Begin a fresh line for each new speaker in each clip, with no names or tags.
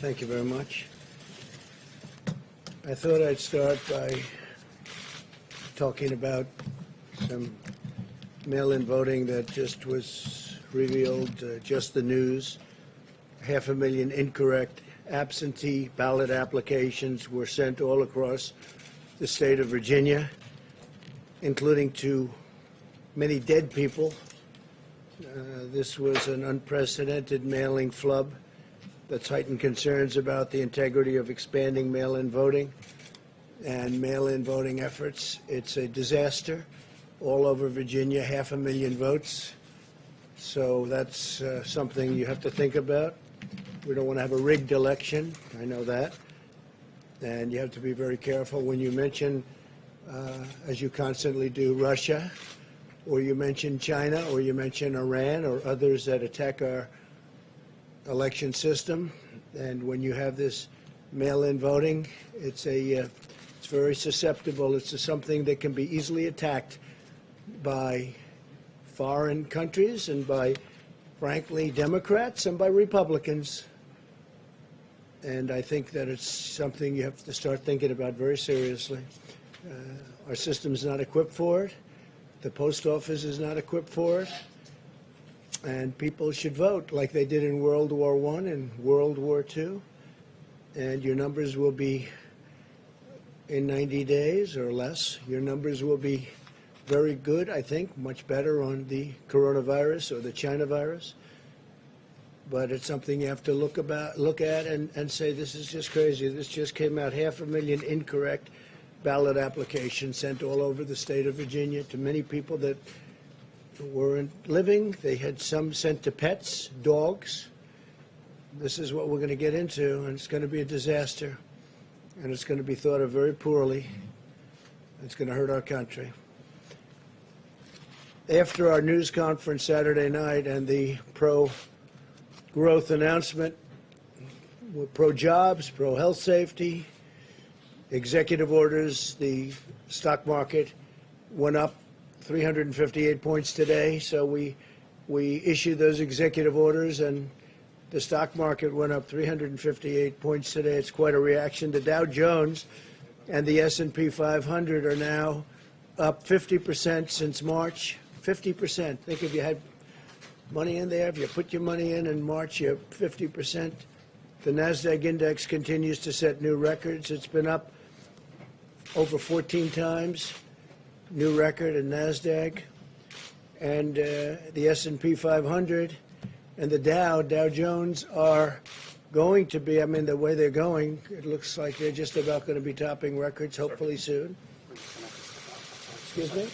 Thank you very much. I thought I'd start by talking about some mail-in voting that just was revealed, just the news. 500,000 incorrect absentee ballot applications were sent all across the state of Virginia, including to many dead people. This was an unprecedented mailing flub that's heightened concerns about the integrity of expanding mail-in voting and mail-in voting efforts. It's a disaster all over Virginia, 500,000 votes. So that's something you have to think about. We don't want to have a rigged election. I know that. And you have to be very careful when you mention, as you constantly do, Russia, or you mention China, or you mention Iran, or others that attack our election system. And when you have this mail-in voting, it's very susceptible. It's something that can be easily attacked by foreign countries and by, frankly, Democrats and by Republicans. And I think that it's something you have to start thinking about very seriously. Our system's not equipped for it. The post office is not equipped for it. And people should vote like they did in World War I and World War II. And your numbers will be, in 90 days or less, your numbers will be very good, I think, much better on the coronavirus or the China virus. But it's something you have to look at and say, this is just crazy. This just came out, 500,000 incorrect ballot applications sent all over the state of Virginia to many people that weren't living. They had some sent to pets, dogs. This is what we're going to get into, and it's going to be a disaster. And it's going to be thought of very poorly. It's going to hurt our country. After our news conference Saturday night and the pro-growth announcement, pro-jobs, pro-health safety, executive orders, the stock market went up 358 points today. So we issued those executive orders, and the stock market went up 358 points today. It's quite a reaction. The Dow Jones and the S&P 500 are now up 50% since March. 50%. Think if you had money in there, if you put your money in March, you're 50%. The NASDAQ index continues to set new records. It's been up over 14 times, new record in NASDAQ. And the S&P 500 and the Dow Jones are going to be, I mean, the way they're going, it looks like they're just about going to be topping records, hopefully soon. Excuse me?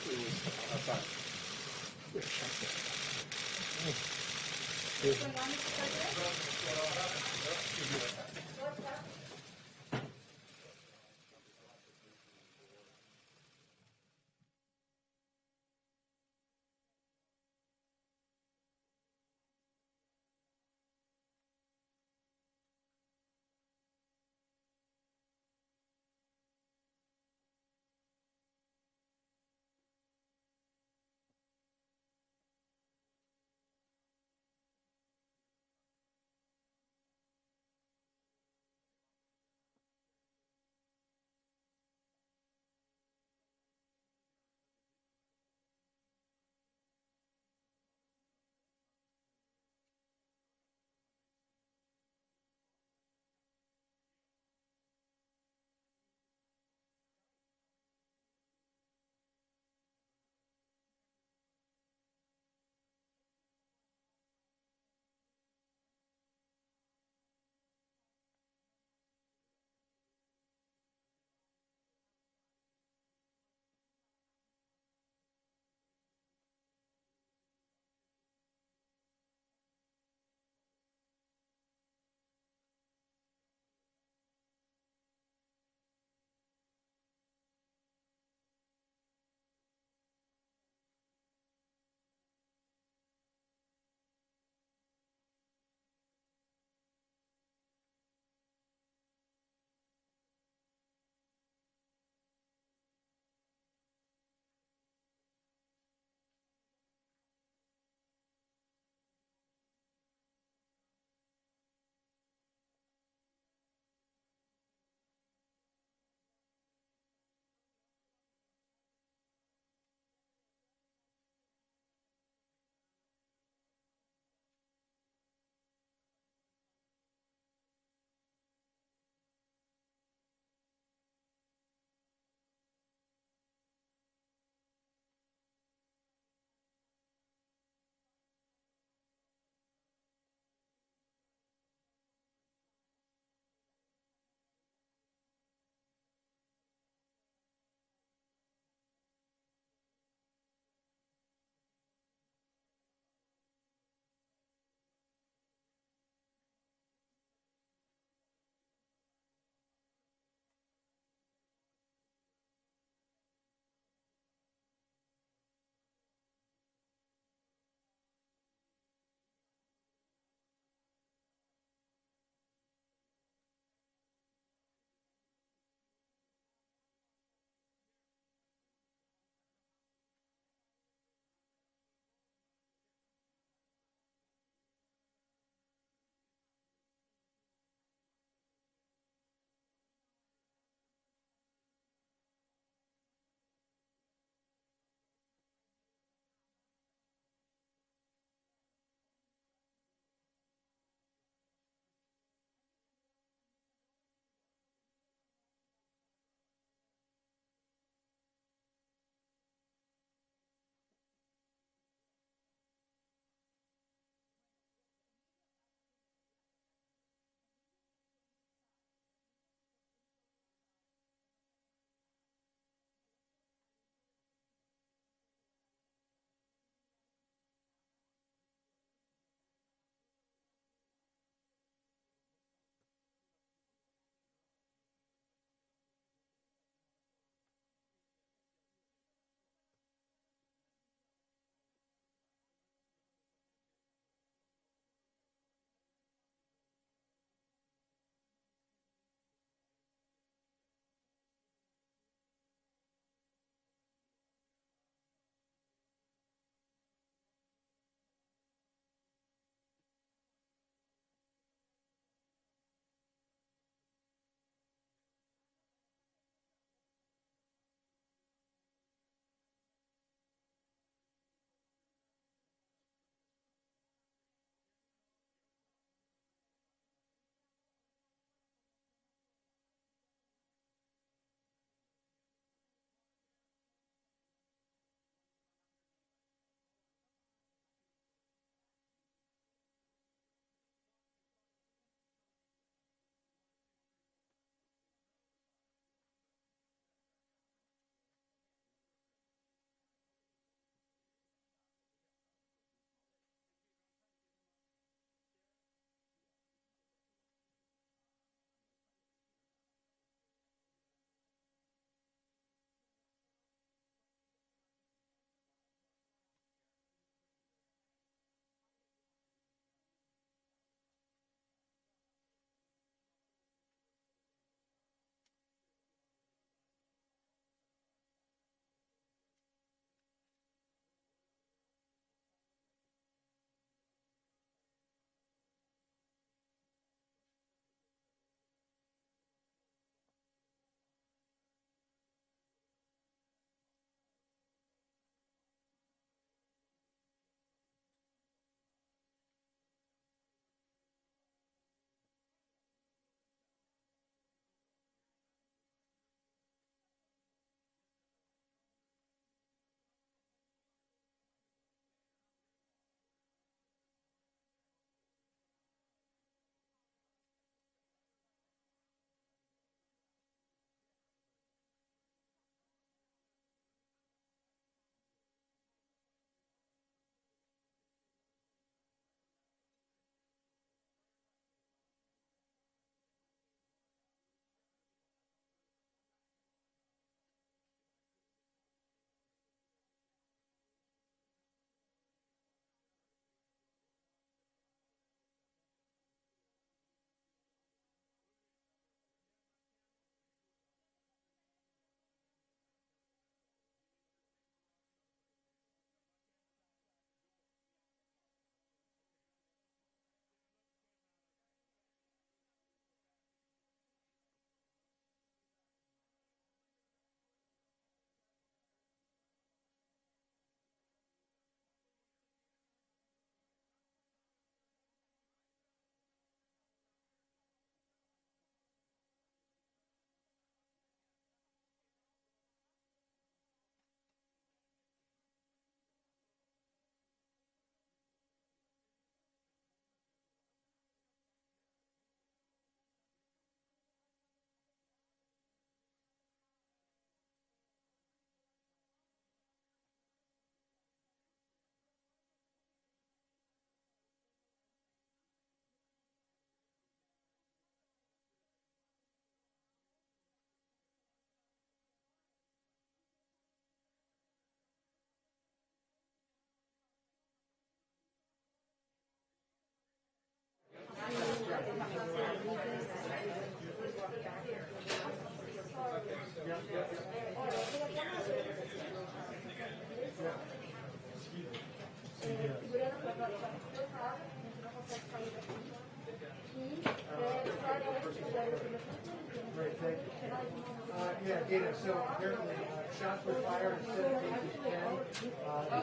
Yeah, Dina, so apparently shots were fired at 17 to 10.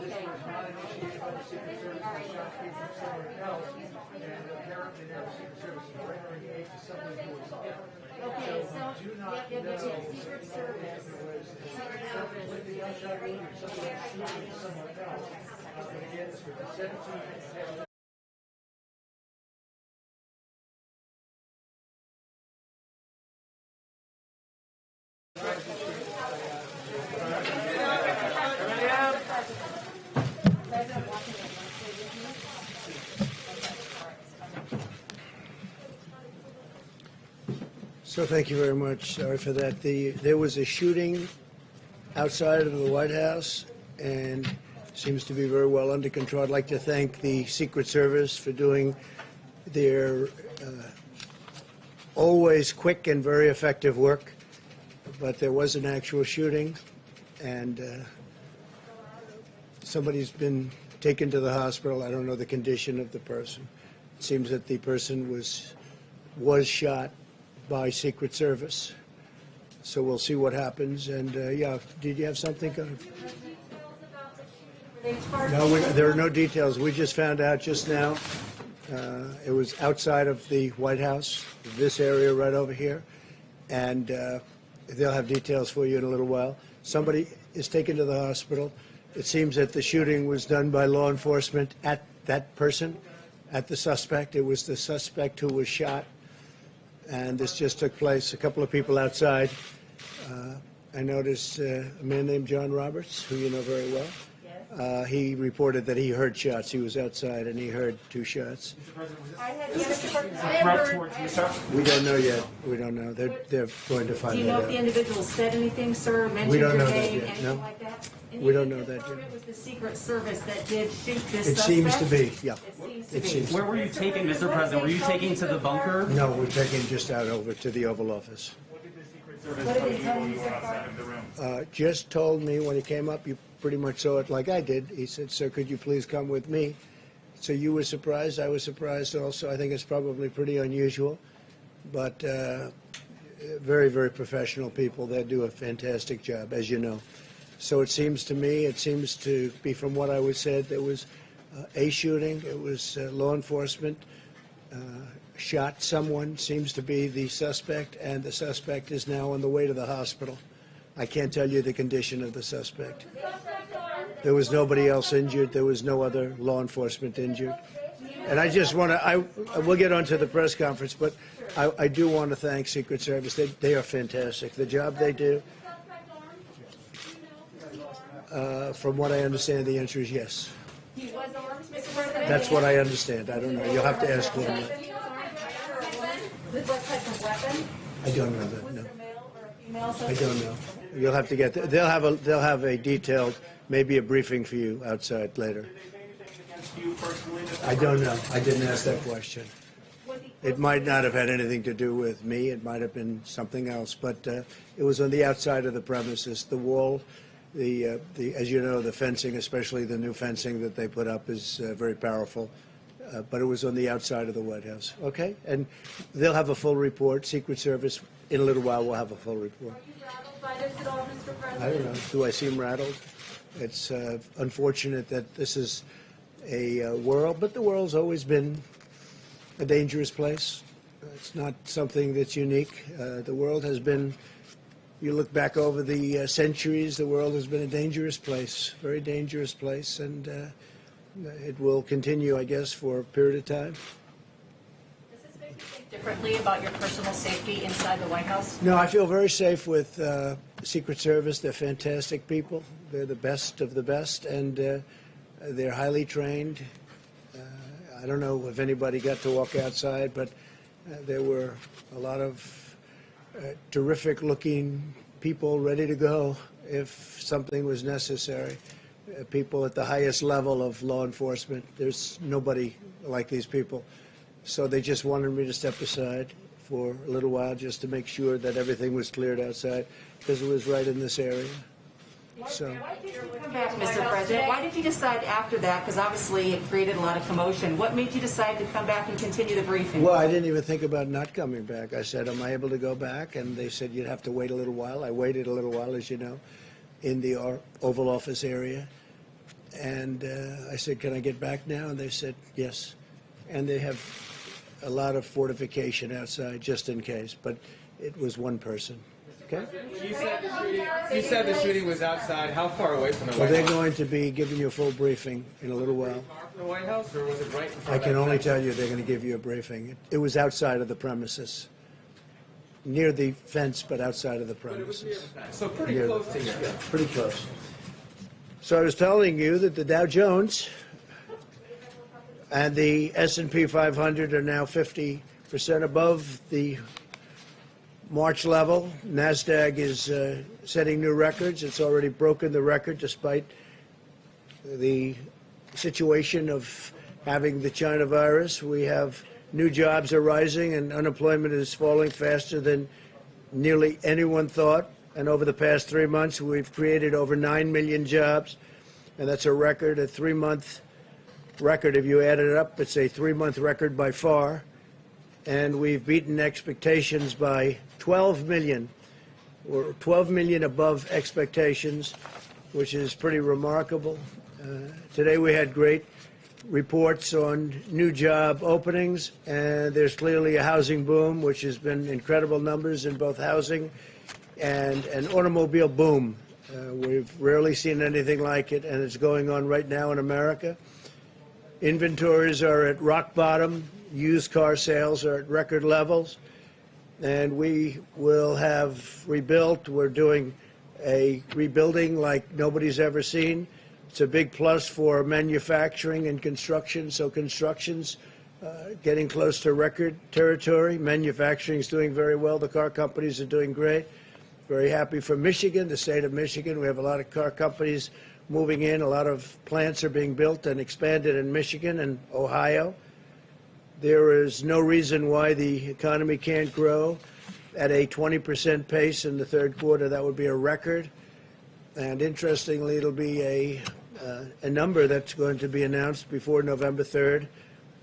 This was not initiated by the Secret Service, the shots came from somewhere else, and apparently now the Secret Service is rendering aid to somebody who was hit.
Okay, so
Do not know
Secret Service.
if there was something with the gunshot wound or somebody shooting someone else. But again, this was a 17 to 10. So thank you very much. Sorry for that. There was a shooting outside of the White House and seems to be very well under control. I'd like to thank the Secret Service for doing their always quick and very effective work. But there was an actual shooting, and somebody's been taken to the hospital. I don't know the condition of the person. It seems that the person was shot by Secret Service. So we'll see what happens. And yeah, did you have something? No, there are no details. We just found out just now. It was outside of the White House, this area right over here. And they'll have details for you in a little while. Somebody is taken to the hospital. It seems that the shooting was done by law enforcement at that person, at the suspect. It was the suspect who was shot. And this just took place. A couple of people outside. I noticed a man named John Roberts, who you know very well. Yes. He reported that he heard shots. He was outside and he heard 2 shots. We don't know yet. We don't know. They're going to find out.
Do you know if the individual said anything, sir? Mentioned
we don't
your
know
name,
that yet.
anything
No.
like that?
We don't know that yet.
It was the Secret Service that did shoot this
It
suspect?
seems to be, yeah.
It seems to be.
Where were you taken, Mr. President? Were you taken to the bunker?
No, we're taking just out over to the Oval Office.
What did the Secret Service tell you while you were outside of the room?
Just told me when he came up, you pretty much saw it like I did. He said, "Sir, could you please come with me?" So you were surprised. I was surprised also. I think it's probably pretty unusual, but very, very professional people. They do a fantastic job, as you know. So it seems to me, it seems to be from what I was said, there was a shooting. It was law enforcement shot someone, seems to be the suspect, and the suspect is now on the way to the hospital. I can't tell you the condition of the suspect. There was nobody else injured. There was no other law enforcement injured. And I just want to, we'll get on to the press conference, but I do want to thank Secret Service. They are fantastic. The job they do, from what I understand, the answer is yes.
He was armed, Mr. President?
That's what I understand. I don't know. You'll have to ask them.
What type of weapon?
I don't know that,
Was
no.
it a male or a female?
I don't know. You'll have to get, they'll have a detailed, maybe a briefing for you outside later.
Did they say anything against you personally?
I don't know. I didn't ask that question. It might not have had anything to do with me. It might have been something else. But it was on the outside of the premises. The wall, as you know, the fencing, especially the new fencing that they put up, is very powerful. But it was on the outside of the White House. Okay? And they'll have a full report. Secret Service, in a little while, will have a full report.
Are you rattled by this at all, Mr. President?
I don't know. Do I seem rattled? It's unfortunate that this is a world, but the world's always been a dangerous place. It's not something that's unique. The world has been, you look back over the centuries, the world has been a dangerous place, very dangerous place, and it will continue, I guess, for a period of time.
Does this make you think differently about your personal safety inside the White House?
No, I feel very safe with the Secret Service. They're fantastic people. They're the best of the best, and they're highly trained. I don't know if anybody got to walk outside, but there were a lot of terrific-looking people ready to go if something was necessary. People at the highest level of law enforcement. There's nobody like these people. So they just wanted me to step aside for a little while just to make sure that everything was cleared outside, because it was right in this area. So
Why did you come back, Mr. President? Why did you decide after that? Because obviously it created a lot of commotion. What made you decide to come back and continue the briefing?
well, I didn't even think about not coming back. I said, am I able to go back? And they said, you'd have to wait a little while. I waited a little while, as you know, in the Oval Office area. And I said, can I get back now? And they said, yes. And they have a lot of fortification outside, just in case. But it was one person. Okay?
You said the shooting was outside. How far away from the
Well,
White
they're
House?
going to be giving you a full briefing in a little while.
Far from the White House, or was it right in front
I
of
can
that
only
fence?
tell you they're going to give you a briefing. It was outside of the premises, near the fence, but outside of the
But it was near
premises.
the fence, so pretty
Near-
close to here.
Yeah, pretty close. So I was telling you that the Dow Jones and the S&P 500 are now 50% above the March level. NASDAQ is setting new records. It's already broken the record despite the situation of having the China virus. We have new jobs are rising and unemployment is falling faster than nearly anyone thought. And over the past 3 months, we've created over 9 million jobs. And that's a record, a 3-month record. If you add it up, it's a 3-month record by far. And we've beaten expectations by 12 million. We're 12 million above expectations, which is pretty remarkable. Today we had great reports on new job openings, and there's clearly a housing boom, which has been incredible numbers in both housing and an automobile boom. We've rarely seen anything like it, and it's going on right now in America. Inventories are at rock bottom. Used car sales are at record levels, and we will have rebuilt. We're doing a rebuilding like nobody's ever seen. It's a big plus for manufacturing and construction. So construction's getting close to record territory. Manufacturing's doing very well. The car companies are doing great. Very happy for Michigan, the state of Michigan. We have a lot of car companies moving in. A lot of plants are being built and expanded in Michigan and Ohio. There is no reason why the economy can't grow at a 20% pace in the third quarter. That would be a record. And interestingly, it'll be a number that's going to be announced before November 3rd.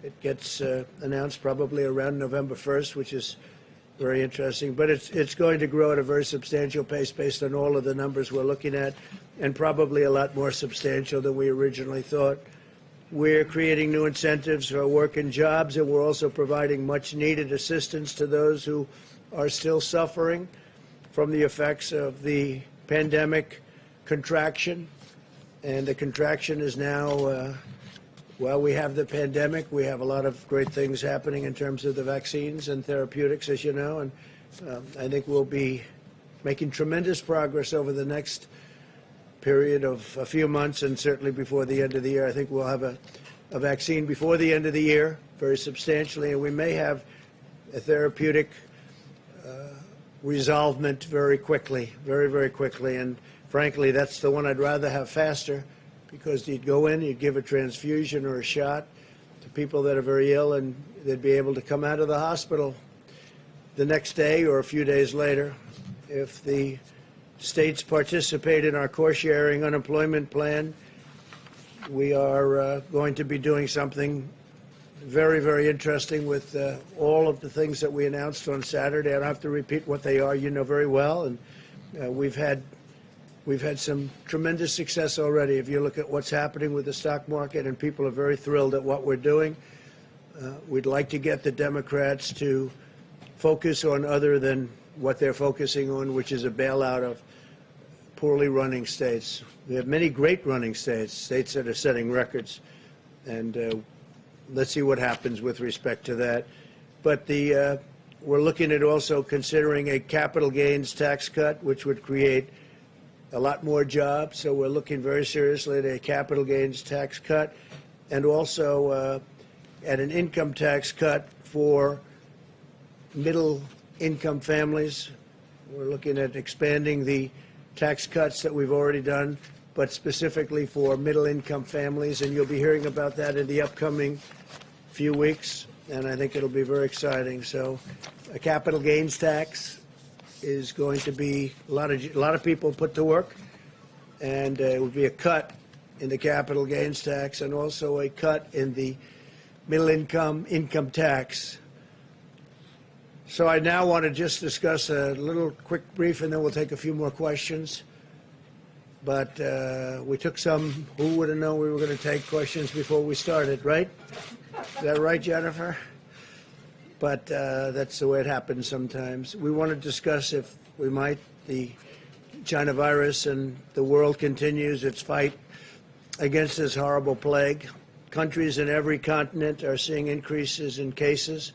It gets announced probably around November 1st, which is very interesting. But it's going to grow at a very substantial pace based on all of the numbers we're looking at, and probably a lot more substantial than we originally thought. We're creating new incentives for work and jobs, and we're also providing much-needed assistance to those who are still suffering from the effects of the pandemic contraction. And the contraction is now, while we have the pandemic, we have a lot of great things happening in terms of the vaccines and therapeutics, as you know, and I think we'll be making tremendous progress over the next period of a few months, and certainly before the end of the year. I think we'll have a vaccine before the end of the year, very substantially, and we may have a therapeutic resolvement very quickly, very, very quickly. And frankly, that's the one I'd rather have faster, because you'd go in, you'd give a transfusion or a shot to people that are very ill, and they'd be able to come out of the hospital the next day or a few days later. If the states participate in our core-sharing unemployment plan, we are going to be doing something very, very interesting with all of the things that we announced on Saturday. I don't have to repeat what they are. You know very well. And we've had some tremendous success already. If you look at what's happening with the stock market, and people are very thrilled at what we're doing. We'd like to get the Democrats to focus on other than what they're focusing on, which is a bailout of poorly running states. We have many great running states, states that are setting records, and let's see what happens with respect to that. But we're looking at also considering a capital gains tax cut, which would create a lot more jobs. So we're looking very seriously at a capital gains tax cut, and also at an income tax cut for middle-income families. We're looking at expanding the tax cuts that we've already done, but specifically for middle-income families, and you'll be hearing about that in the upcoming few weeks, and I think it'll be very exciting. So a capital gains tax is going to be a lot of people put to work, and it would be a cut in the capital gains tax and also a cut in the middle income tax. So I now want to just discuss a little quick brief, and then we'll take a few more questions. But we took some, who would have known we were going to take questions before we started, right? Is that right, Jennifer? But that's the way it happens sometimes. We want to discuss, if we might, the China virus, and the world continues its fight against this horrible plague. Countries in every continent are seeing increases in cases.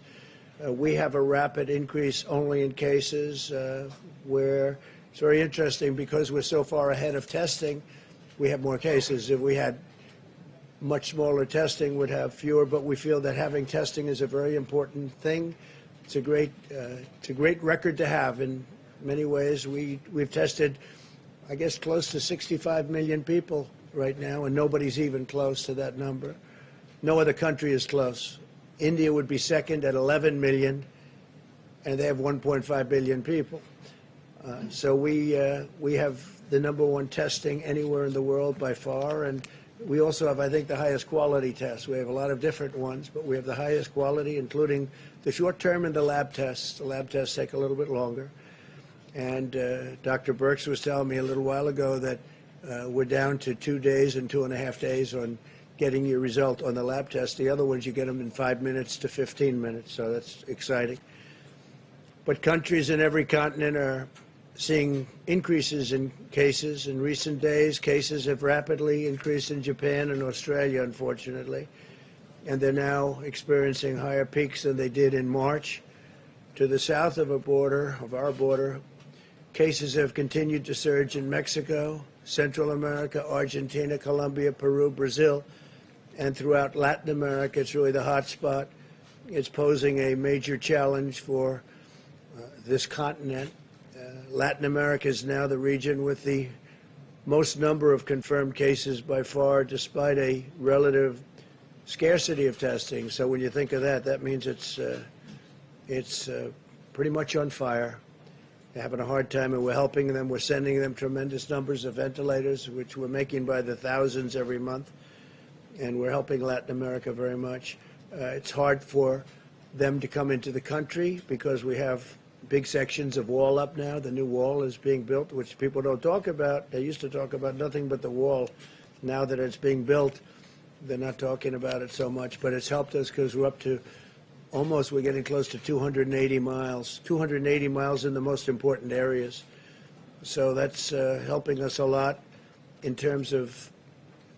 We have a rapid increase only in cases where it's very interesting because we're so far ahead of testing, we have more cases. If we had much smaller testing, we'd have fewer, but we feel that having testing is a very important thing. It's a great record to have in many ways. We've tested, I guess, close to 65 million people right now, and nobody's even close to that number. No other country is close. India would be second at 11 million, and they have 1.5 billion people. So we have the #1 testing anywhere in the world by far, and we also have, I think, the highest quality tests. We have a lot of different ones, but we have the highest quality, including the short term and the lab tests. The lab tests take a little bit longer. And Dr. Birx was telling me a little while ago that we're down to 2 days and 2.5 days on getting your result on the lab test. The other ones, you get them in 5 minutes to 15 minutes, so that's exciting. But countries in every continent are seeing increases in cases. In recent days, cases have rapidly increased in Japan and Australia, unfortunately, and they're now experiencing higher peaks than they did in March. To the south of our border, cases have continued to surge in Mexico, Central America, Argentina, Colombia, Peru, Brazil, and throughout Latin America. It's really the hot spot. It's posing a major challenge for this continent. Latin America is now the region with the most number of confirmed cases by far, despite a relative scarcity of testing. So when you think of that, that means it's pretty much on fire. They're having a hard time, and we're helping them. We're sending them tremendous numbers of ventilators, which we're making by the thousands every month, and we're helping Latin America very much. It's hard for them to come into the country because we have big sections of wall up now. The new wall is being built, which people don't talk about. They used to talk about nothing but the wall. Now that it's being built, they're not talking about it so much, but it's helped us because we're up to we're getting close to 280 miles, 280 miles in the most important areas. So that's helping us a lot in terms of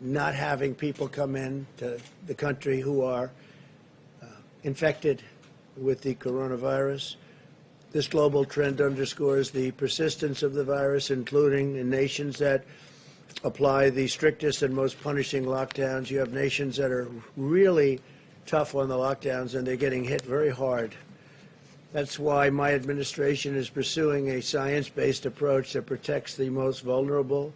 not having people come in to the country who are infected with the coronavirus. This global trend underscores the persistence of the virus, including in nations that apply the strictest and most punishing lockdowns. You have nations that are really tough on the lockdowns, and they're getting hit very hard. That's why my administration is pursuing a science-based approach that protects the most vulnerable,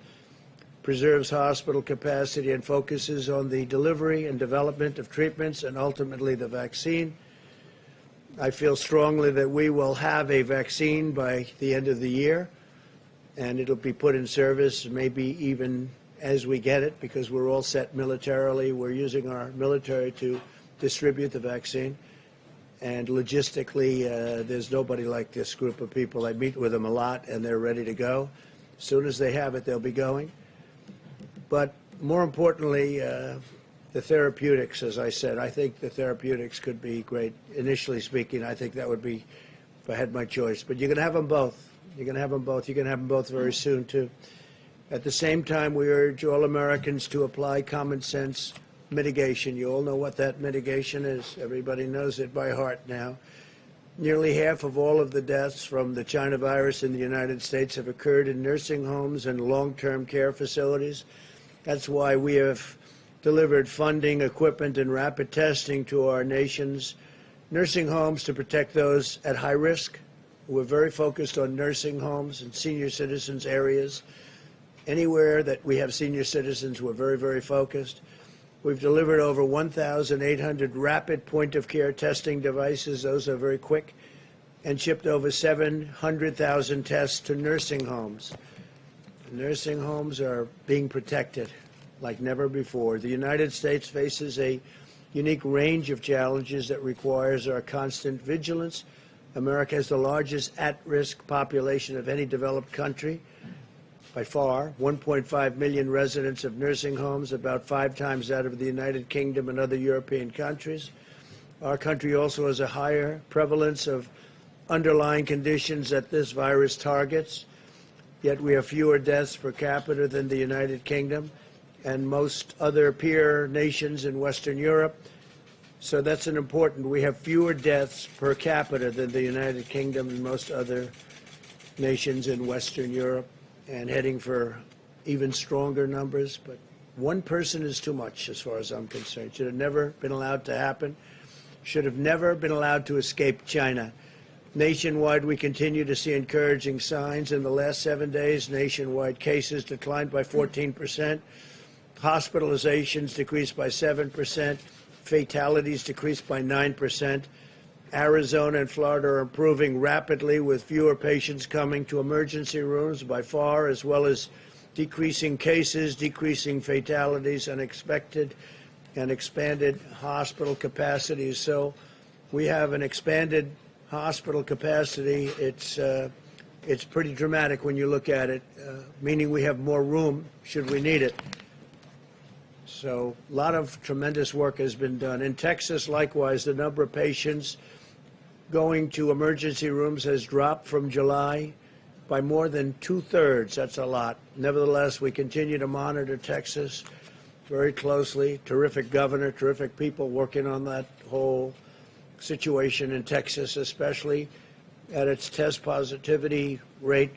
preserves hospital capacity, and focuses on the delivery and development of treatments and ultimately the vaccine. I feel strongly that we will have a vaccine by the end of the year, and it'll be put in service maybe even as we get it, because we're all set militarily. We're using our military to distribute the vaccine. And logistically, there's nobody like this group of people. I meet with them a lot, and they're ready to go. As soon as they have it, they'll be going. But more importantly, the therapeutics, as I said, I think the therapeutics could be great. Initially speaking, I think that would be, if I had my choice. But you're going to have them both. You're going to have them both. You're going to have them both very soon, too. At the same time, we urge all Americans to apply common sense mitigation. You all know what that mitigation is. Everybody knows it by heart now. Nearly half of all of the deaths from the China virus in the United States have occurred in nursing homes and long-term care facilities. That's why we have delivered funding, equipment, and rapid testing to our nation's nursing homes to protect those at high risk. We're very focused on nursing homes and senior citizens areas. Anywhere that we have senior citizens, we're very, very focused. We've delivered over 1,800 rapid point-of-care testing devices. Those are very quick, and shipped over 700,000 tests to nursing homes. Nursing homes are being protected like never before. The United States faces a unique range of challenges that requires our constant vigilance. America has the largest at-risk population of any developed country by far. 1.5 million residents of nursing homes, about 5 times that of the United Kingdom and other European countries. Our country also has a higher prevalence of underlying conditions that this virus targets, yet we have fewer deaths per capita than the United Kingdom and most other peer nations in Western Europe. So that's an important, we have fewer deaths per capita than the United Kingdom and most other nations in Western Europe, and heading for even stronger numbers. But one person is too much as far as I'm concerned. Should have never been allowed to happen. Should have never been allowed to escape China. Nationwide, we continue to see encouraging signs. In the last 7 days, nationwide cases declined by 14%. Hospitalizations decreased by 7%. Fatalities decreased by 9%. Arizona and Florida are improving rapidly, with fewer patients coming to emergency rooms by far, as well as decreasing cases, decreasing fatalities, unexpected and expanded hospital capacities. So we have an expanded hospital capacity. It's pretty dramatic when you look at it, meaning we have more room should we need it. So a lot of tremendous work has been done. In Texas, likewise, the number of patients going to emergency rooms has dropped from July by more than 2/3. That's a lot. Nevertheless, we continue to monitor Texas very closely. Terrific governor, terrific people working on that whole situation in Texas, especially at its test positivity rate,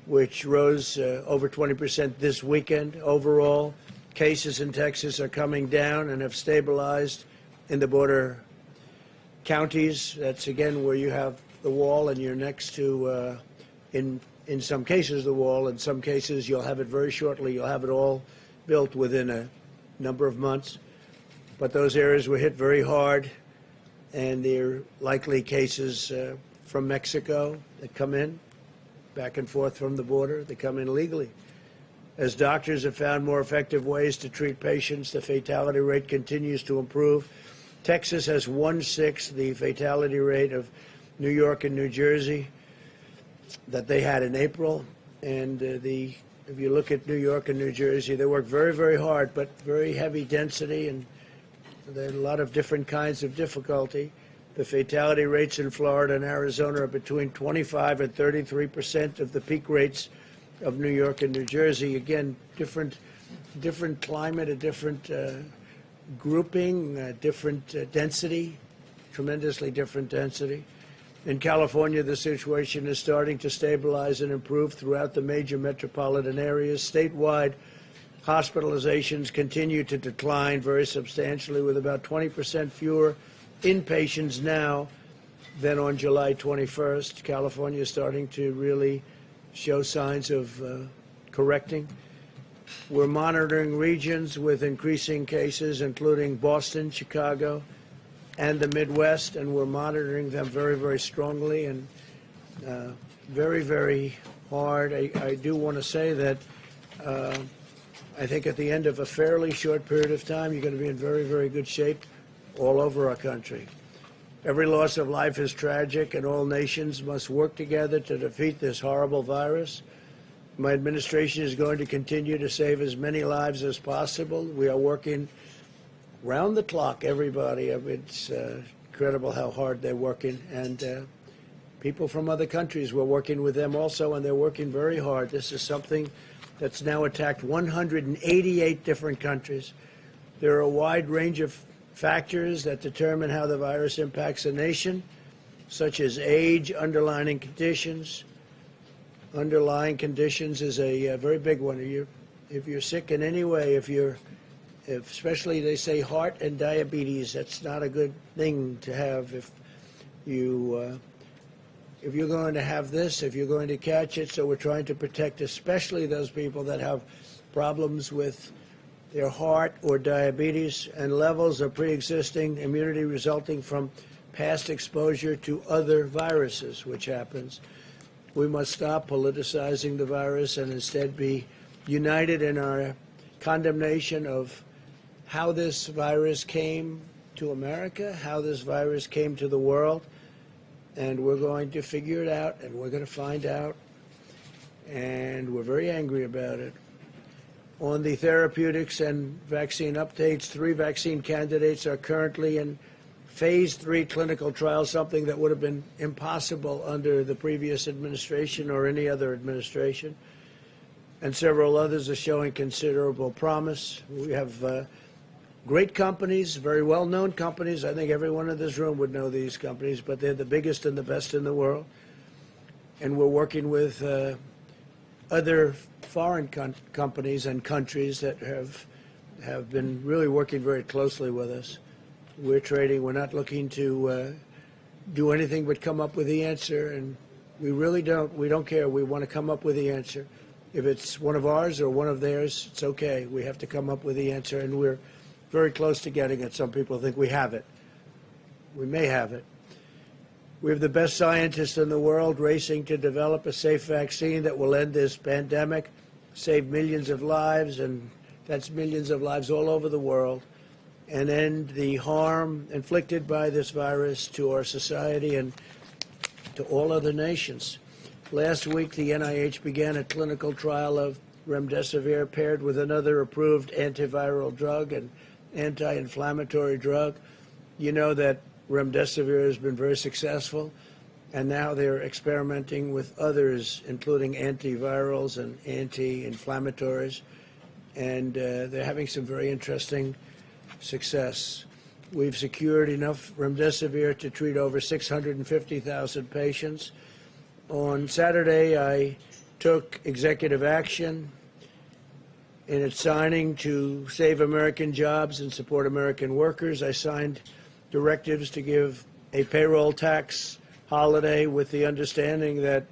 which rose over 20% this weekend. Overall, cases in Texas are coming down and have stabilized in the border counties. That's, again, where you have the wall and you're next to, in some cases, the wall. In some cases, you'll have it very shortly. You'll have it all built within a number of months. But those areas were hit very hard, and there are likely cases from Mexico that come in, back and forth from the border. They come in legally. As doctors have found more effective ways to treat patients, the fatality rate continues to improve. Texas has 1/6 the fatality rate of New York and New Jersey that they had in April. And if you look at New York and New Jersey, they work very, very hard, but very heavy density, and there are a lot of different kinds of difficulty. The fatality rates in Florida and Arizona are between 25 and 33% of the peak rates of New York and New Jersey. Again, different climate, a different grouping, different density, tremendously different density. In California, the situation is starting to stabilize and improve throughout the major metropolitan areas. Statewide, hospitalizations continue to decline very substantially, with about 20% fewer inpatients now than on July 21st. California is starting to really show signs of correcting. We're monitoring regions with increasing cases, including Boston, Chicago, and the Midwest, and we're monitoring them very, very strongly and very, very hard. I do want to say that I think at the end of a fairly short period of time, you're going to be in very, very good shape all over our country. Every loss of life is tragic, and all nations must work together to defeat this horrible virus. My administration is going to continue to save as many lives as possible. We are working round the clock, everybody. I mean, it's incredible how hard they're working. And people from other countries, we're working with them also, and they're working very hard. This is something that's now attacked 188 different countries. There are a wide range of factors that determine how the virus impacts a nation, such as age, underlying conditions. Underlying conditions is a very big one. If you're sick in any way, especially they say heart and diabetes, that's not a good thing to have. If you're going to have this, if you're going to catch it, so we're trying to protect especially those people that have problems with their heart or diabetes and levels of pre-existing immunity resulting from past exposure to other viruses, which happens. We must stop politicizing the virus and instead be united in our condemnation of how this virus came to America, how this virus came to the world, and we're going to figure it out, and we're going to find out, and we're very angry about it. On the therapeutics and vaccine updates, 3 vaccine candidates are currently in phase 3 clinical trials, something that would have been impossible under the previous administration or any other administration. And several others are showing considerable promise. We have great companies, very well-known companies. I think everyone in this room would know these companies, but they're the biggest and the best in the world. And we're working with other foreign companies and countries that have been really working very closely with us. We're trading. We're not looking to do anything but come up with the answer, and we really don't. We don't care. We want to come up with the answer. If it's one of ours or one of theirs, it's okay. We have to come up with the answer, and we're very close to getting it. Some people think we have it. We may have it. We have the best scientists in the world racing to develop a safe vaccine that will end this pandemic, save millions of lives, and that's millions of lives all over the world, and end the harm inflicted by this virus to our society and to all other nations. Last week, the NIH began a clinical trial of remdesivir paired with another approved antiviral drug and anti-inflammatory drug. You know that remdesivir has been very successful, and now they're experimenting with others, including antivirals and anti-inflammatories, and they're having some very interesting success. We've secured enough remdesivir to treat over 650,000 patients. On Saturday, I took executive action in its signing to save American jobs and support American workers. I signed directives to give a payroll tax holiday with the understanding that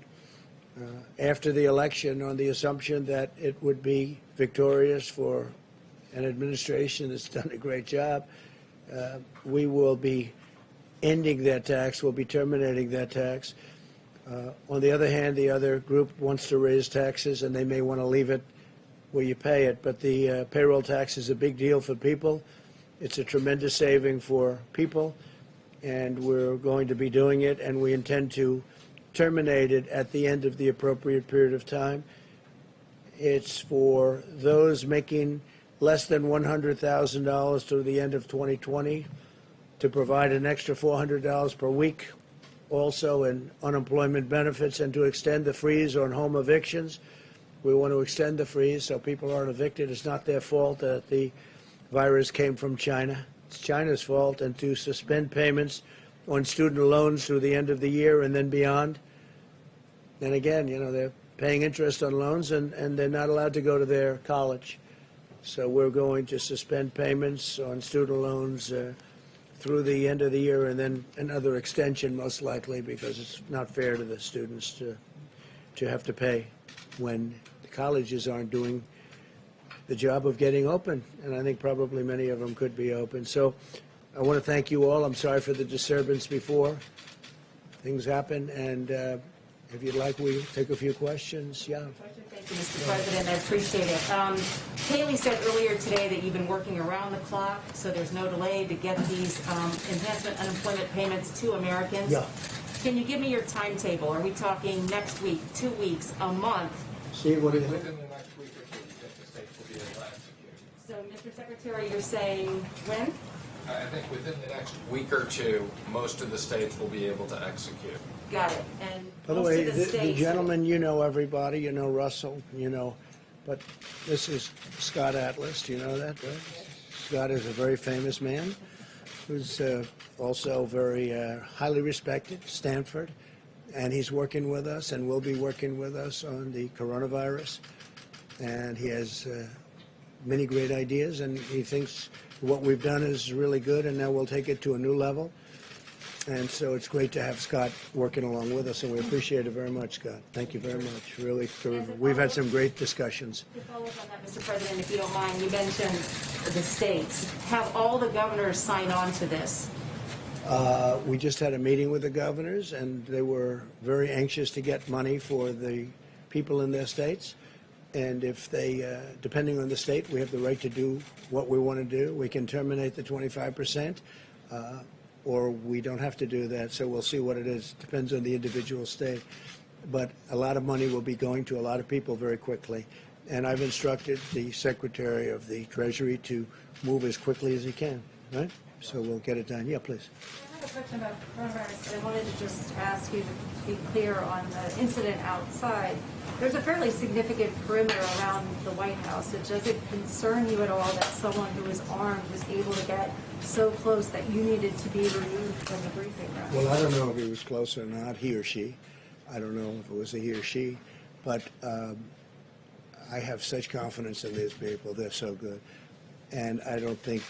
after the election, on the assumption that it would be victorious for an administration that's done a great job, we will be ending that tax. We'll be terminating that tax. On the other hand, the other group wants to raise taxes, and they may want to leave it where you pay it. But the payroll tax is a big deal for people. It's a tremendous saving for people, and we're going to be doing it, and we intend to terminate it at the end of the appropriate period of time. It's for those making less than $100,000 to the end of 2020 to provide an extra $400 per week, also in unemployment benefits, and to extend the freeze on home evictions. We want to extend the freeze so people aren't evicted. It's not their fault that the virus came from China. It's China's fault. And to suspend payments on student loans through the end of the year and then beyond. And again, you know, they're paying interest on loans, and they're not allowed to go to their college. So we're going to suspend payments on student loans through the end of the year, and then another extension most likely, because it's not fair to the students to have to pay when the colleges aren't doing the job of getting open, and I think probably many of them could be open. So I want to thank you all. I'm sorry for the disturbance before. Things happen, and if you'd like, we take a few questions. Yeah.
Thank you, Mr. President. I appreciate it. Haley said earlier today that you've been working around the clock, so there's no delay to get these enhancement unemployment payments to Americans.
Yeah.
Can you give me your timetable? Are we talking next week, 2 weeks, a month?
Steve, what do you think?
Within the next week or two, we think the states will be able to execute.
So, Mr. Secretary, you're saying when?
I think within the next week or two, most of the states will be able to execute.
Got it. And
By the
most
way,
of the
the
states.
gentleman, you know everybody. You know Russell, you know. But this is Scott Atlas. Do you know that, right? Scott is a very famous man who's also very highly respected, Stanford. And he's working with us and will be working with us on the coronavirus. And he has many great ideas, and he thinks what we've done is really good, and now we'll take it to a new level. And so it's great to have Scott working along with us, and we appreciate it very much, Scott. Thank you very much. Really, we've had some great discussions.
To follow up on that, Mr. President, if you don't mind, you mentioned the states. Have all the governors sign on to this?
We just had a meeting with the governors, and they were very anxious to get money for the people in their states. And if they, depending on the state, we have the right to do what we want to do. We can terminate the 25%, or we don't have to do that. So we'll see what it is. Depends on the individual state. But a lot of money will be going to a lot of people very quickly. And I've instructed the Secretary of the Treasury to move as quickly as he can, right? So we'll get it done. Yeah, please.
I have a question about coronavirus. I wanted to just ask you to be clear on the incident outside. There's a fairly significant perimeter around the White House. Does it concern you at all that someone who was armed was able to get so close that you needed to be removed from the briefing room?
Well, I don't know if he was close or not, he or she. I don't know if it was a he or she. But I have such confidence in these people. They're so good. And I don't think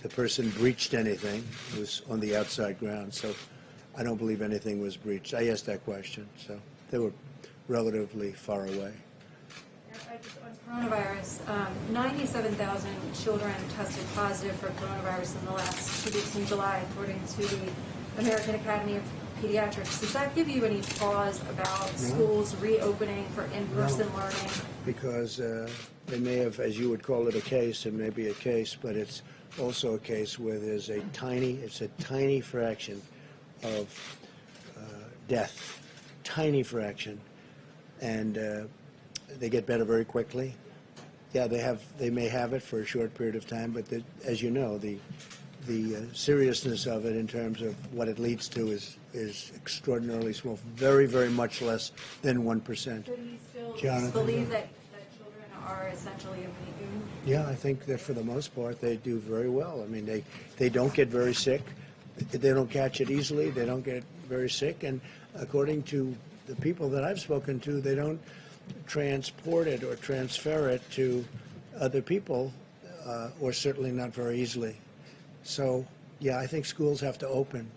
the person breached anything. It was on the outside ground. So I don't believe anything was breached. I asked that question. So they were relatively far away.
On coronavirus, 97,000 children tested positive for coronavirus in the last 2 weeks in July, according to the American Academy of Pediatrics. Does that give you any pause about schools reopening for in-person learning?
Because they may have, as you would call it, a case. It may be a case, but it's also a case where there's a tiny fraction of death, tiny fraction, and they get better very quickly. Yeah, they may have it for a short period of time, but as you know, the seriousness of it in terms of what it leads to is extraordinarily small, very, very much less than 1%.
So do you still
Jonathan?
believe that children are essentially immune?
Yeah, I think that for the most part they do very well. I mean, they don't get very sick. They don't catch it easily. They don't get very sick. And according to the people that I've spoken to, they don't transport it or transfer it to other people, or certainly not very easily. So, yeah, I think schools have to open.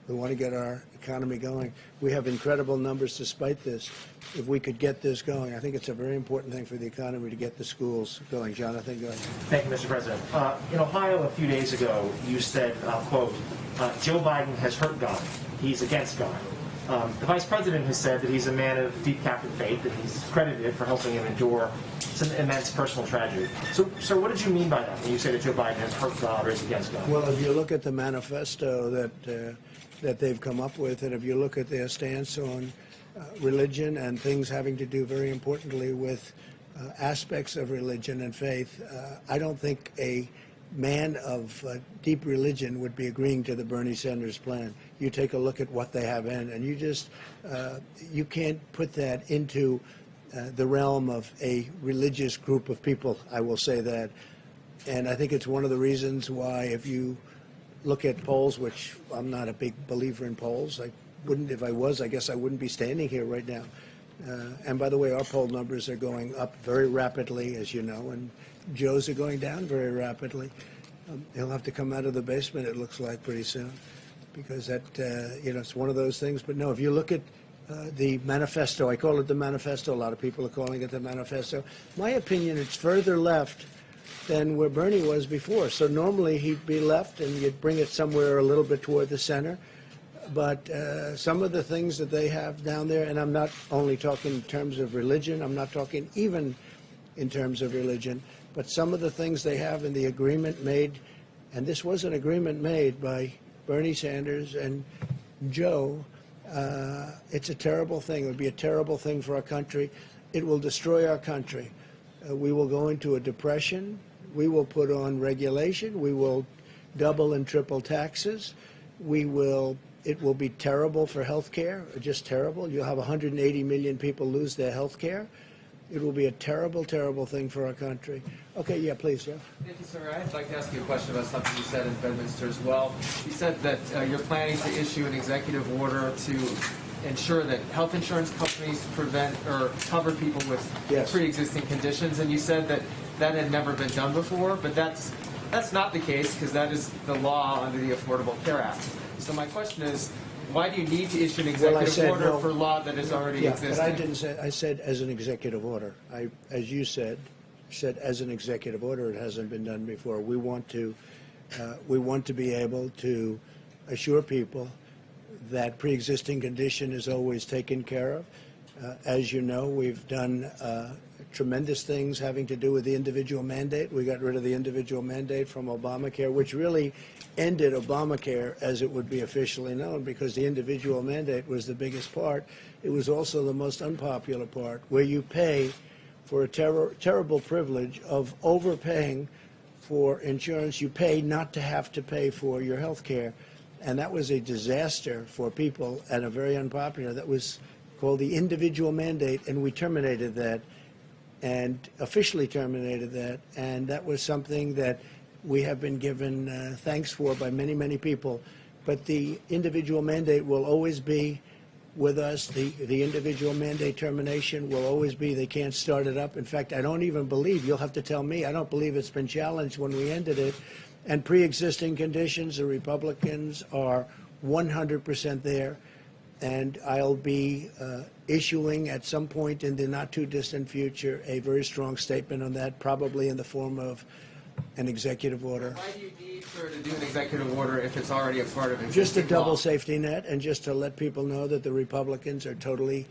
We want to get our economy going. We have incredible numbers despite this. If we could get this going, I think it's a very important thing for the economy to get the schools going. Jonathan, go ahead.
Thank you, Mr. President. In Ohio a few days ago, you said, quote, Joe Biden has hurt God. He's against God. The Vice President has said that he's a man of deep Catholic faith, and he's credited for helping him endure some immense personal tragedy. So, sir, what did you mean by that when you say that Joe Biden has hurt God or is against God?
Well, if you look at the manifesto that they've come up with, and if you look at their stance on religion and things having to do very importantly with aspects of religion and faith, I don't think a man of deep religion would be agreeing to the Bernie Sanders plan. You take a look at what they have in, and you just you can't put that into the realm of a religious group of people. I will say that, and I think it's one of the reasons why, if you look at polls, which I'm not a big believer in polls, I wouldn't, if I was, I guess I wouldn't be standing here right now. And by the way, our poll numbers are going up very rapidly, as you know, and Joe's are going down very rapidly. He'll have to come out of the basement, it looks like, pretty soon, because that, it's one of those things. But no, if you look at the manifesto, I call it the manifesto. A lot of people are calling it the manifesto. My opinion, it's further left than where Bernie was before. So normally he'd be left and you'd bring it somewhere a little bit toward the center. But some of the things that they have down there, and I'm not only talking in terms of religion, I'm not talking even in terms of religion, but some of the things they have in the agreement made, and this was an agreement made by Bernie Sanders and Joe, it's a terrible thing. It would be a terrible thing for our country. It will destroy our country. We will go into a depression. We will put on regulation. We will double and triple taxes. It will be terrible for health care, just terrible. You'll have 180 million people lose their health care. It will be a terrible, terrible thing for our country. Okay, yeah, please, yeah.
Thank you, sir. I'd like to ask you a question about something you said in Bedminster as well. You said that you're planning to issue an executive order to ensure that health insurance companies prevent or cover people with pre-existing conditions, and you said that that had never been done before, but that's not the case, because that is the law under the Affordable Care Act. So my question is, why do you need to issue an executive order for law that is already existing?
But I didn't say. I said as an executive order. As you said as an executive order. It hasn't been done before. We want to We want to be able to assure people that pre-existing condition is always taken care of. As you know, we've done tremendous things having to do with the individual mandate. We got rid of the individual mandate from Obamacare, which really ended Obamacare as it would be officially known, because the individual mandate was the biggest part. It was also the most unpopular part, where you pay for a terrible privilege of overpaying for insurance. You pay not to have to pay for your health care. And that was a disaster for people and a very unpopular. That was called the individual mandate, and we terminated that and officially terminated that. And that was something that we have been given thanks for by many, many people. But the individual mandate will always be with us. The individual mandate termination will always be. They can't start it up. In fact, I don't even believe, you'll have to tell me, I don't believe it's been challenged when we ended it. And pre-existing conditions, the Republicans are 100% there. And I'll be issuing at some point in the not-too-distant future a very strong statement on that, probably in the form of an executive order.
Why do you need her to do an executive order if it's already a part of it?
Just a double safety net, and just to let people know that the Republicans are totally,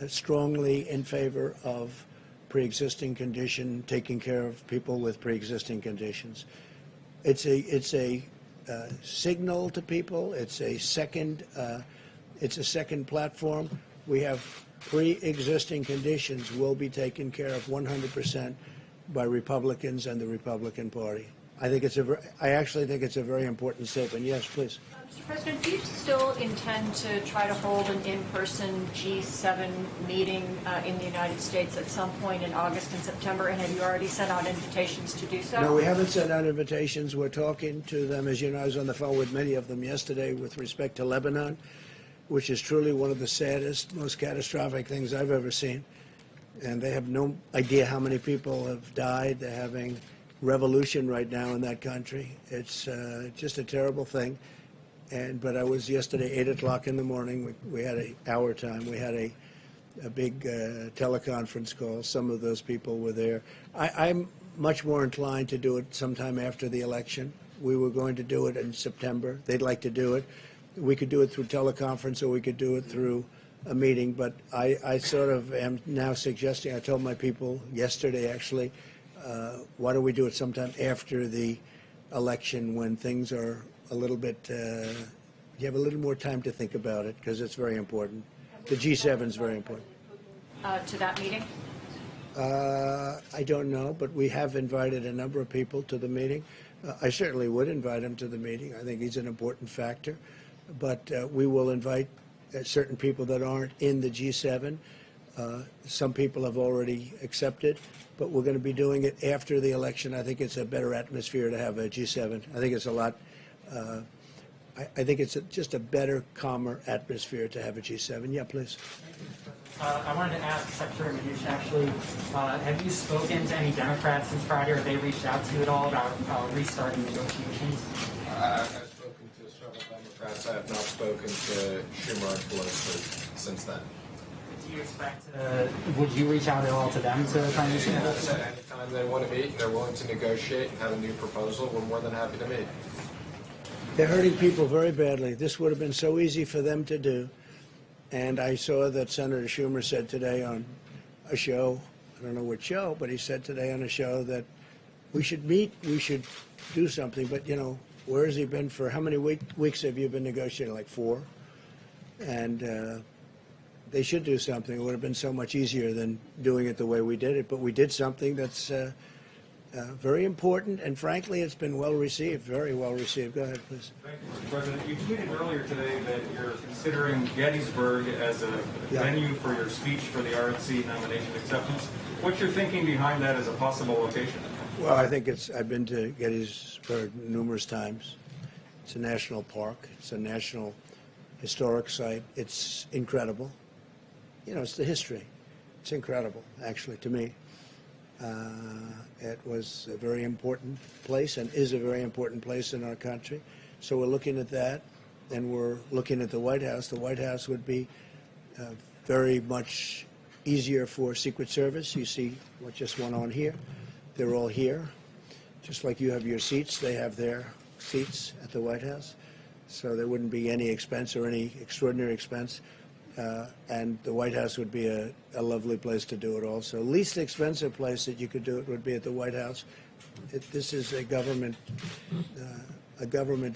strongly in favor of pre-existing condition, taking care of people with pre-existing conditions. It's a signal to people. It's a second platform. We have pre-existing conditions will be taken care of 100% by Republicans and the Republican Party. I actually think it's a very important statement. Yes, please.
Mr. President, do you still intend to try to hold an in-person G7 meeting in the United States at some point in August and September? And have you already sent out invitations to do so?
No, we haven't sent out invitations. We're talking to them. As you know, I was on the phone with many of them yesterday with respect to Lebanon, which is truly one of the saddest, most catastrophic things I've ever seen. And they have no idea how many people have died. They're having revolution right now in that country. It's just a terrible thing. But I was yesterday, 8 o'clock in the morning. We had our time. We had a big teleconference call. Some of those people were there. I'm much more inclined to do it sometime after the election. We were going to do it in September. They'd like to do it. We could do it through teleconference, or we could do it through a meeting. But I sort of am now suggesting, I told my people yesterday actually, why don't we do it sometime after the election, when things are a little bit, you have a little more time to think about it, because it's very important. The G7 is very important.
To that meeting?
I don't know, but we have invited a number of people to the meeting. I certainly would invite him to the meeting. I think he's an important factor. But we will invite certain people that aren't in the G7. Some people have already accepted, but we're going to be doing it after the election. I think it's a better atmosphere to have a G7. I think it's a lot, I think it's just a better, calmer atmosphere to have a G7. Yeah, please.
I wanted to ask Secretary Mnuchin, actually, have you spoken to any Democrats since Friday, or have they reached out to you at all about restarting negotiations?
I've spoken to several Democrats. I have not spoken to Schumer and Pelosi since then.
Do you expect would you reach out at all to them to try and reach
Yeah, anytime they want to meet and they're willing to negotiate and have a new proposal, we're more than happy to meet.
They're hurting people very badly. This would have been so easy for them to do. And I saw that Senator Schumer said today on a show, I don't know what show, but he said today on a show that we should meet, we should do something. But, you know, where has he been for, how many weeks have you been negotiating? Like 4? And they should do something. It would have been so much easier than doing it the way we did it. But we did something that's very important, and frankly, it's been well received, very well received. Go ahead, please.
Thank you, Mr. President. You tweeted earlier today that you're considering Gettysburg as a venue for your speech for the RNC nomination acceptance. What's your thinking behind that as a possible location?
Well, I think I've been to Gettysburg numerous times. It's a national park. It's a national historic site. It's incredible. You know, it's the history. It's incredible, actually, to me. It was a very important place and is a very important place in our country. So we're looking at that, and we're looking at the White House. The White House would be very much easier for Secret Service. You see what just went on here. They're all here. Just like you have your seats, they have their seats at the White House, so there wouldn't be any expense or any extraordinary expense. And the White House would be a lovely place to do it also. Least expensive place that you could do it would be at the White House. This is a government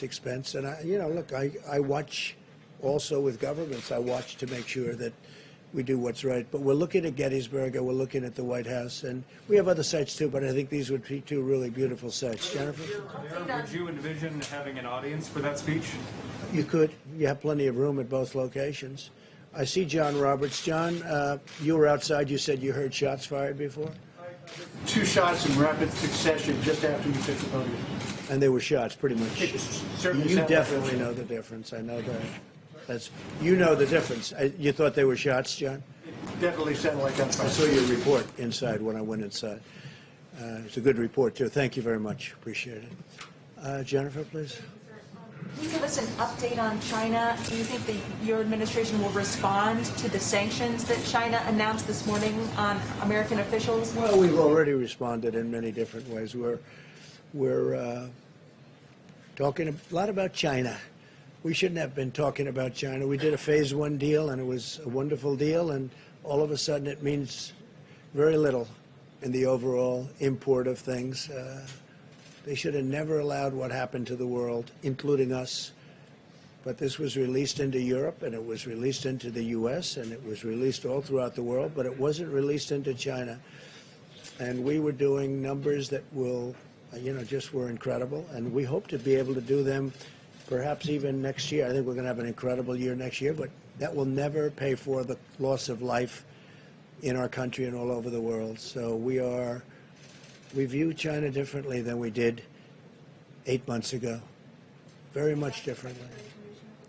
expense. And, look, I watch also with governments. I watch to make sure that we do what's right. But we're looking at Gettysburg, and we're looking at the White House. And we have other sites, too, but I think these would be two really beautiful sites. Jennifer?
Mayor, would you envision having an audience for that speech?
You could. You have plenty of room at both locations. I see John Roberts. John, you were outside. You said you heard shots fired before?
Two shots in rapid succession just after you took the podium.
And they were shots, pretty much.
Certainly
You
sounded
definitely
like
know the difference. I know that. You know the difference. You thought they were shots, John?
definitely sounded like gunfire.
I saw your report inside when I went inside. It's a good report, too. Thank you very much. Appreciate it. Jennifer, please.
Can you give us an update on China? Do you think that your administration will respond to the sanctions that China announced this morning on American officials?
Well, we've already responded in many different ways. We're talking a lot about China. We shouldn't have been talking about China. We did a phase one deal, and it was a wonderful deal, and all of a sudden it means very little in the overall import of things. They should have never allowed what happened to the world, including us. But this was released into Europe, and it was released into the U.S., and it was released all throughout the world, but it wasn't released into China. And we were doing numbers that will, just were incredible. And we hope to be able to do them perhaps even next year. I think we're going to have an incredible year next year, but that will never pay for the loss of life in our country and all over the world. So we view China differently than we did 8 months ago. Very much differently.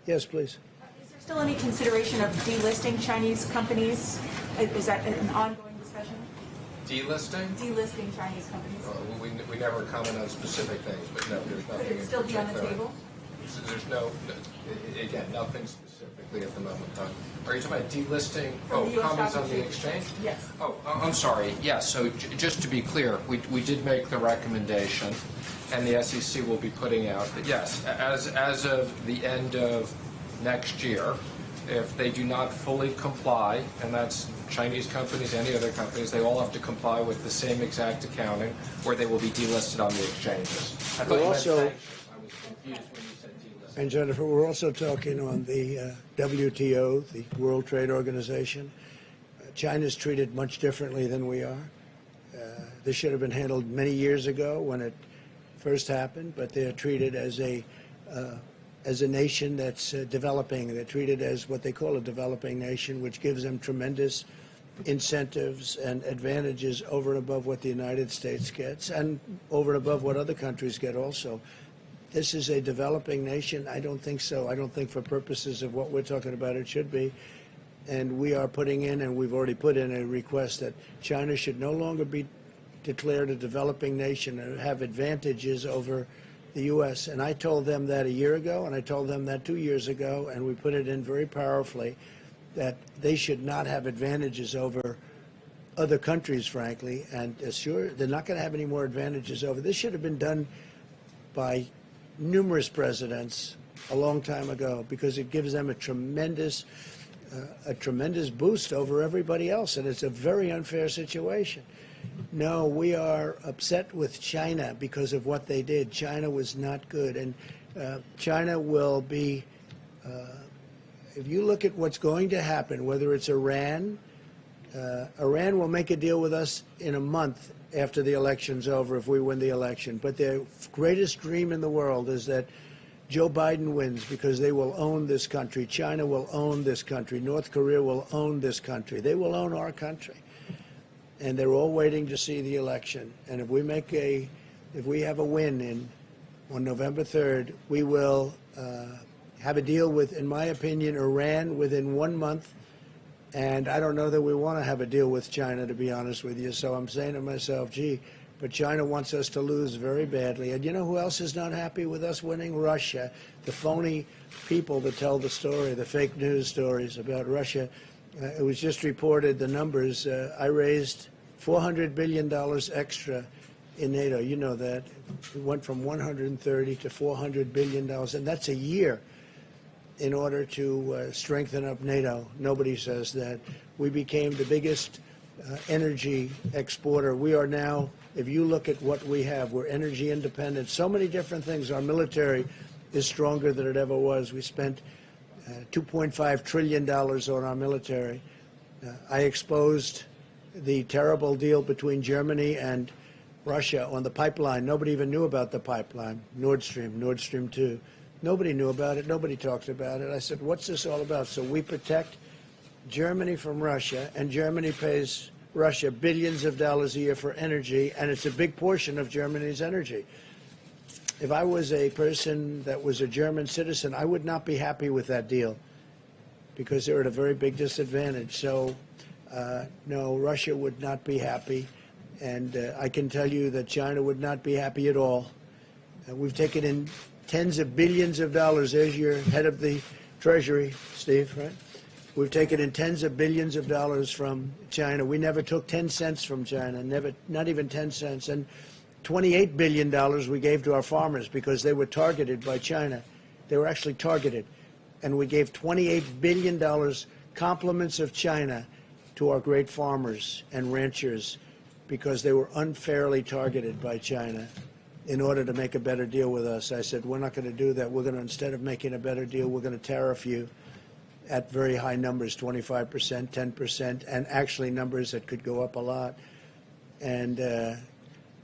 Yes, please.
Is there still any consideration of delisting Chinese companies? Is that an ongoing discussion?
Delisting?
Delisting Chinese companies?
We never comment on specific things, but no, there's nothing.
Could it still be on the
particular.
table?
There's again, nothing specifically at the moment. Are you talking about delisting?
From the US
comments
Stock
on the exchange?
Yes.
Oh, I'm sorry. Yes. So just to be clear, we did make the recommendation, and the SEC will be putting out that yes, as of the end of next year, if they do not fully comply, and that's Chinese companies, any other companies, they all have to comply with the same exact accounting, or they will be delisted on the exchanges. I thought you meant sanctions. I was confused when you said delisting.
And Jennifer, we're also talking on the WTO, the World Trade Organization. China's treated much differently than we are. This should have been handled many years ago when it first happened, but they're treated as a nation that's developing. They're treated as what they call a developing nation, which gives them tremendous incentives and advantages over and above what the United States gets and over and above what other countries get also. This is a developing nation? I don't think so. I don't think for purposes of what we're talking about it should be. And we are putting in, and we've already put in a request that China should no longer be declared a developing nation and have advantages over the U.S. And I told them that a year ago, and I told them that 2 years ago, and we put it in very powerfully, that they should not have advantages over other countries, frankly, and sure, they're not going to have any more advantages over. This should have been done by numerous presidents a long time ago because it gives them a tremendous boost over everybody else, and it's a very unfair situation. No, we are upset with China because of what they did. China was not good, and China will be, if you look at what's going to happen, whether it's Iran, Iran will make a deal with us in a month after the election's over if we win the election. But their greatest dream in the world is that Joe Biden wins because they will own this country. China will own this country. North Korea will own this country. They will own our country. And they're all waiting to see the election. And if we have a win on November 3rd, we will have a deal with, in my opinion, Iran within 1 month. And I don't know that we want to have a deal with China, to be honest with you. So I'm saying to myself, gee, but China wants us to lose very badly. And you know who else is not happy with us winning? Russia. The phony people that tell the story, the fake news stories about Russia. It was just reported, the numbers. I raised $400 billion extra in NATO. You know that. It went from 130 to $400 billion, and that's a year in order to strengthen up NATO. Nobody says that. We became the biggest energy exporter. We are now, if you look at what we have, we're energy independent. So many different things. Our military is stronger than it ever was. We spent $2.5 trillion on our military. I exposed the terrible deal between Germany and Russia on the pipeline. Nobody even knew about the pipeline, Nord Stream 2. Nobody knew about it. Nobody talked about it. I said, what's this all about? So we protect Germany from Russia, and Germany pays Russia billions of dollars a year for energy, and it's a big portion of Germany's energy. If I was a person that was a German citizen, I would not be happy with that deal because they're at a very big disadvantage. So, no, Russia would not be happy. And I can tell you that China would not be happy at all. We've taken in tens of billions of dollars. There's your head of the Treasury, Steve, right? We've taken in tens of billions of dollars from China. We never took 10 cents from China, never, not even 10 cents. And $28 billion we gave to our farmers because they were targeted by China. They were actually targeted. And we gave $28 billion compliments of China to our great farmers and ranchers because they were unfairly targeted by China in order to make a better deal with us. I said, we're not going to do that. We're going to, instead of making a better deal, we're going to tariff you at very high numbers, 25%, 10%, and actually numbers that could go up a lot. And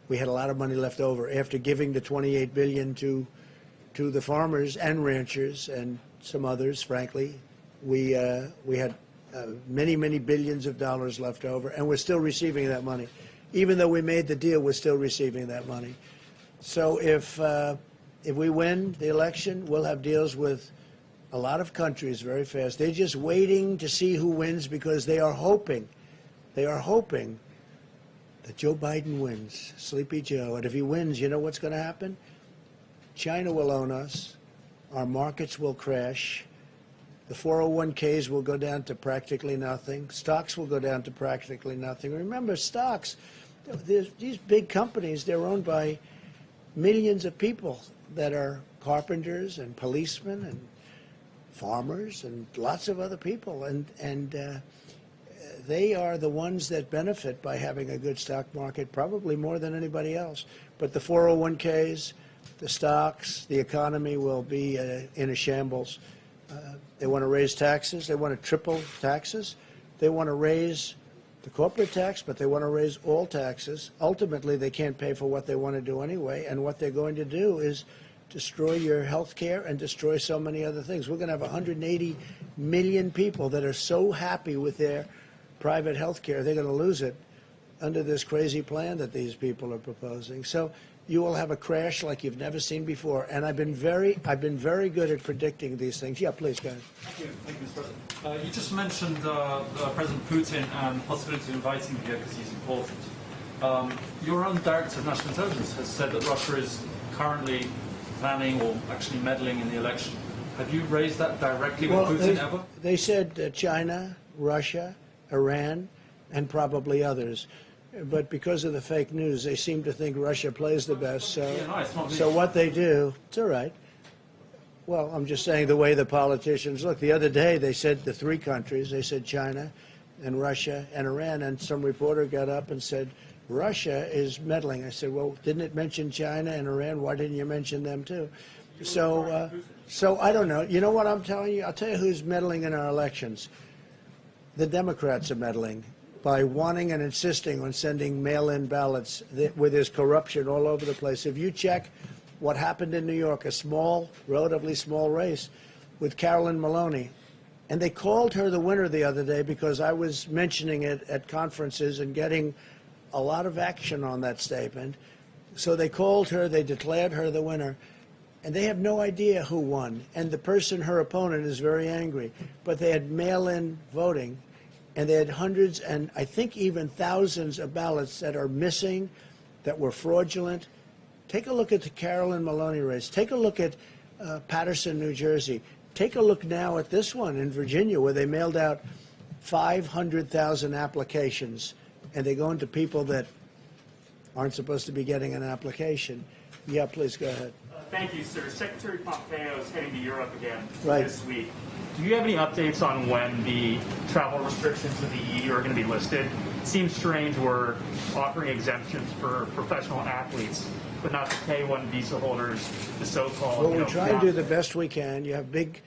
we had a lot of money left over. After giving the $28 billion to the farmers and ranchers and some others, frankly, we had many, many billions of dollars left over, and we're still receiving that money. Even though we made the deal, we're still receiving that money. So if we win the election, we'll have deals with a lot of countries very fast. They're just waiting to see who wins because they are hoping that Joe Biden wins, Sleepy Joe. And if he wins, you know what's going to happen? China will own us. Our markets will crash. The 401ks will go down to practically nothing. Stocks will go down to practically nothing. Remember, stocks, these big companies, they're owned by millions of people that are carpenters and policemen and farmers and lots of other people. And they are the ones that benefit by having a good stock market, probably more than anybody else. But the 401ks, the stocks, the economy will be in a shambles. They want to raise taxes. They want to triple taxes. They want to raise the corporate tax, but they want to raise all taxes. Ultimately, they can't pay for what they want to do anyway, and what they're going to do is destroy your health care and destroy so many other things. We're going to have 180 million people that are so happy with their private health care, they're going to lose it under this crazy plan that these people are proposing. So you will have a crash like you've never seen before. And I've been very good at predicting these things. Yeah, please, go ahead.
Thank you, Mr. President. You just mentioned President Putin and the possibility of inviting him here because he's important. Your own Director of National Intelligence has said that Russia is currently planning or actually meddling in the election. Have you raised that directly with Putin ever?
They said China, Russia, Iran, and probably others. But because of the fake news, they seem to think Russia plays the best. So what they do, it's all right. Well, I'm just saying the way the politicians look. The other day, they said the three countries. They said China and Russia and Iran. And some reporter got up and said, Russia is meddling. I said, well, didn't it mention China and Iran? Why didn't you mention them, too? So I don't know. You know what I'm telling you? I'll tell you who's meddling in our elections. The Democrats are meddling by wanting and insisting on sending mail-in ballots where there's corruption all over the place. If you check what happened in New York, a small, relatively small race with Carolyn Maloney, and they called her the winner the other day because I was mentioning it at conferences and getting a lot of action on that statement. So they called her, they declared her the winner, and they have no idea who won. And the person, her opponent, is very angry. But they had mail-in voting, and they had hundreds and I think even thousands of ballots that are missing, that were fraudulent. Take a look at the Carolyn Maloney race. Take a look at Paterson, New Jersey. Take a look now at this one in Virginia, where they mailed out 500,000 applications, and they go into people that aren't supposed to be getting an application. Yeah, please go ahead.
Thank you, sir. Secretary Pompeo is heading to Europe again
Right.
this week. Do you have any updates on when the travel restrictions in the EU are going to be lifted? It seems strange we're offering exemptions for professional athletes, but not the K-1 visa holders, the so-called.
Well, we try and do the best we can. You have big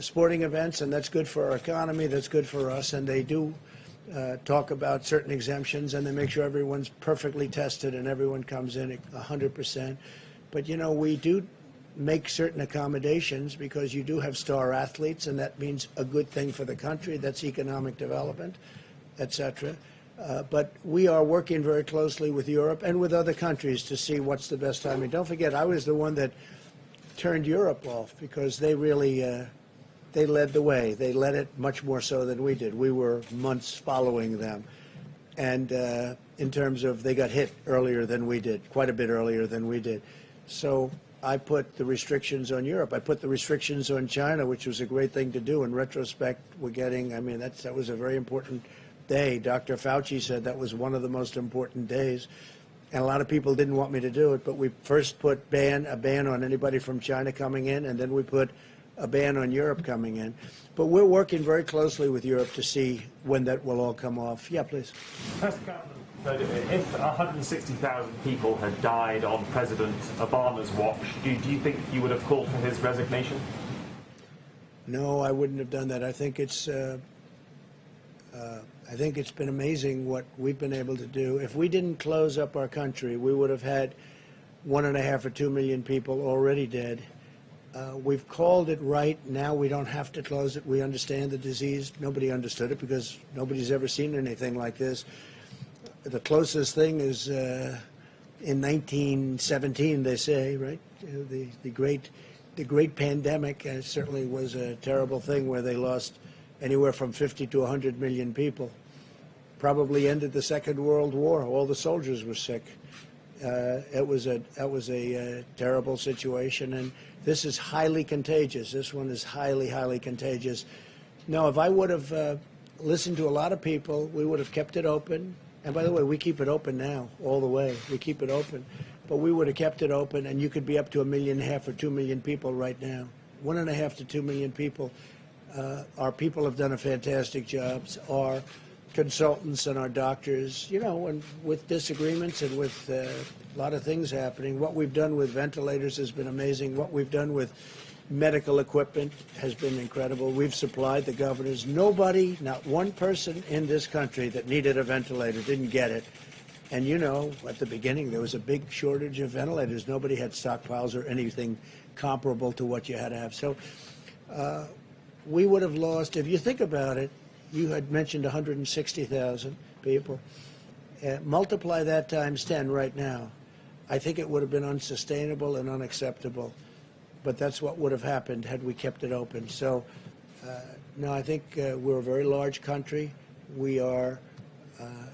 sporting events, and that's good for our economy, that's good for us, and they do talk about certain exemptions, and they make sure everyone's perfectly tested and everyone comes in at 100%. But, you know, we do make certain accommodations because you do have star athletes, and that means a good thing for the country. That's economic development, etc. But we are working very closely with Europe and with other countries to see what's the best timing. Don't forget, I was the one that turned Europe off because they really they led the way. They led it much more so than we did. We were months following them. And in terms of they got hit earlier than we did, quite a bit earlier than we did. So I put the restrictions on Europe. I put the restrictions on China, which was a great thing to do. In retrospect, we're getting, I mean, that was a very important day. Dr. Fauci said that was one of the most important days. And a lot of people didn't want me to do it, but we first put a ban on anybody from China coming in, and then we put a ban on Europe coming in. But we're working very closely with Europe to see when that will all come off. Yeah, please.
If 160,000 people had died on President Obama's watch, do you think you would have called for his resignation?
No, I wouldn't have done that. I think it's been amazing what we've been able to do. If we didn't close up our country, we would have had 1.5 or 2 million people already dead. We've called it right. Now we don't have to close it. We understand the disease. Nobody understood it because nobody's ever seen anything like this. The closest thing is in 1917, they say, right? The great pandemic certainly was a terrible thing where they lost anywhere from 50 to 100 million people. Probably ended the Second World War. All the soldiers were sick. That was a terrible situation, and this is highly contagious. This one is highly, highly contagious. No, if I would have listened to a lot of people, we would have kept it open. And by the way, we keep it open now, all the way. We keep it open. But we would have kept it open, and you could be up to 1.5 million or 2 million people right now. 1.5 to 2 million people. Our people have done a fantastic job. Our consultants and our doctors, you know, and with disagreements and with a lot of things happening. What we've done with ventilators has been amazing. What we've done with medical equipment has been incredible. We've supplied the governors. Nobody, not one person in this country that needed a ventilator didn't get it. And you know, at the beginning, there was a big shortage of ventilators. Nobody had stockpiles or anything comparable to what you had to have. So we would have lost, if you think about it, you had mentioned 160,000 people. Multiply that times 10 right now. I think it would have been unsustainable and unacceptable. But that's what would have happened had we kept it open. So, no, I think we're a very large country. We are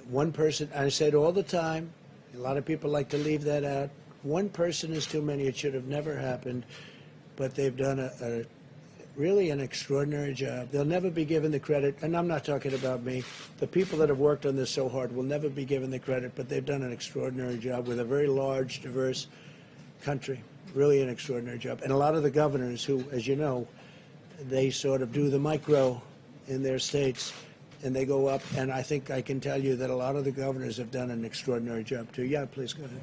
one person. I say it all the time. A lot of people like to leave that out. One person is too many. It should have never happened. But they've done really an extraordinary job. They'll never be given the credit, and I'm not talking about me. The people that have worked on this so hard will never be given the credit, but they've done an extraordinary job with a very large, diverse country. Really an extraordinary job. And a lot of the governors who, as you know, they sort of do the micro in their states, and they go up, and I think I can tell you that a lot of the governors have done an extraordinary job, too. Yeah, please go ahead.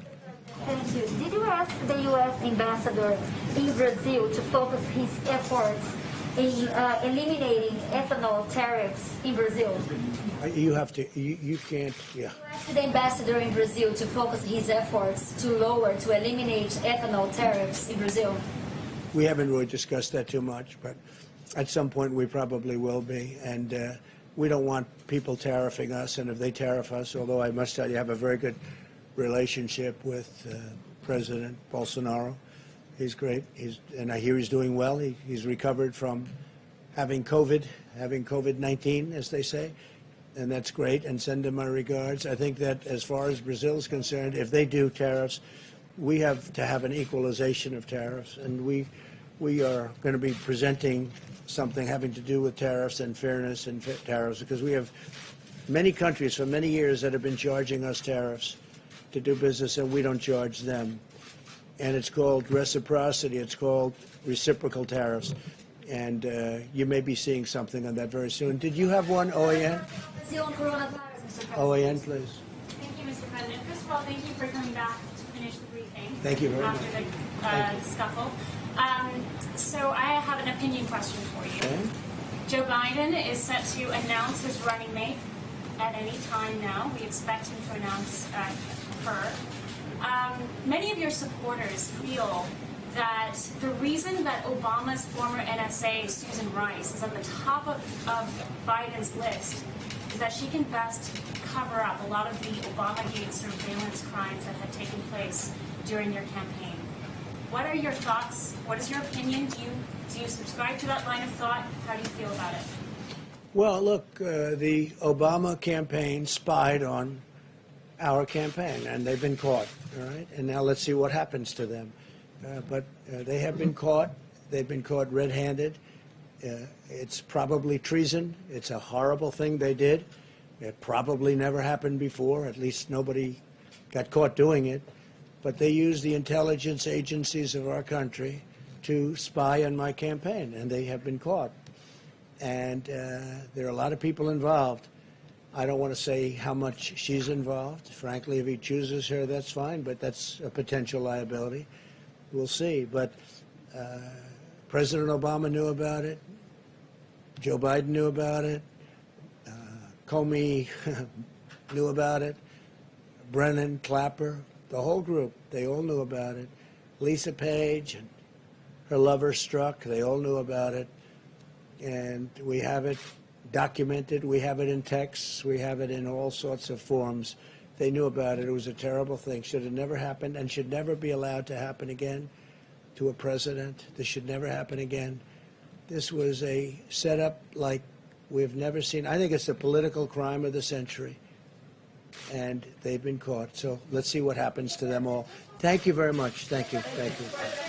Thank you. Did you ask the U.S. ambassador in Brazil to focus his efforts in eliminating ethanol tariffs in Brazil?
You have to, you can't, yeah.
You asked the ambassador in Brazil to focus his efforts to eliminate ethanol tariffs in Brazil?
We haven't really discussed that too much, but at some point we probably will be. And we don't want people tariffing us, and if they tariff us, although I must tell you I have a very good relationship with President Bolsonaro. He's great. And I hear he's doing well. He's recovered from having COVID-19, as they say. And that's great, and send him my regards. I think that as far as Brazil is concerned, if they do tariffs, we have to have an equalization of tariffs. And we are going to be presenting something having to do with tariffs and fairness and tariffs, because we have many countries for many years that have been charging us tariffs. to do business, and we don't charge them. And it's called reciprocity. It's called reciprocal tariffs. And you may be seeing something on that very soon. Did you have one, OAN? OAN, please.
Thank you, Mr. President. First of all, thank you for coming back to finish the briefing.
Thank you very much.
After the scuffle. So I have an opinion question for you.
Okay.
Joe Biden is set to announce his running mate at any time now. We expect him to announce her. Many of your supporters feel that the reason that Obama's former NSA, Susan Rice, is at the top of Biden's list is that she can best cover up a lot of the Obamagate surveillance crimes that had taken place during your campaign. What are your thoughts? What is your opinion? Do you subscribe to that line of thought? How do you feel about it?
Well, look, the Obama campaign spied on our campaign, and they've been caught, all right? And now let's see what happens to them. But they have been caught. They've been caught red-handed. It's probably treason. It's a horrible thing they did. It probably never happened before. At least nobody got caught doing it. But they used the intelligence agencies of our country to spy on my campaign, and they have been caught. And there are a lot of people involved. I don't want to say how much she's involved. Frankly, if he chooses her, that's fine, but that's a potential liability. We'll see. But President Obama knew about it. Joe Biden knew about it. Comey knew about it. Brennan, Clapper, the whole group, they all knew about it. Lisa Page and her lover Strzok, they all knew about it. And we have it documented. We have it in texts. We have it in all sorts of forms. They knew about it. It was a terrible thing. Should have never happened and should never be allowed to happen again to a president. This should never happen again. This was a setup like we've never seen. I think it's the political crime of the century. And they've been caught. So let's see what happens to them all. Thank you very much. Thank you. Thank you.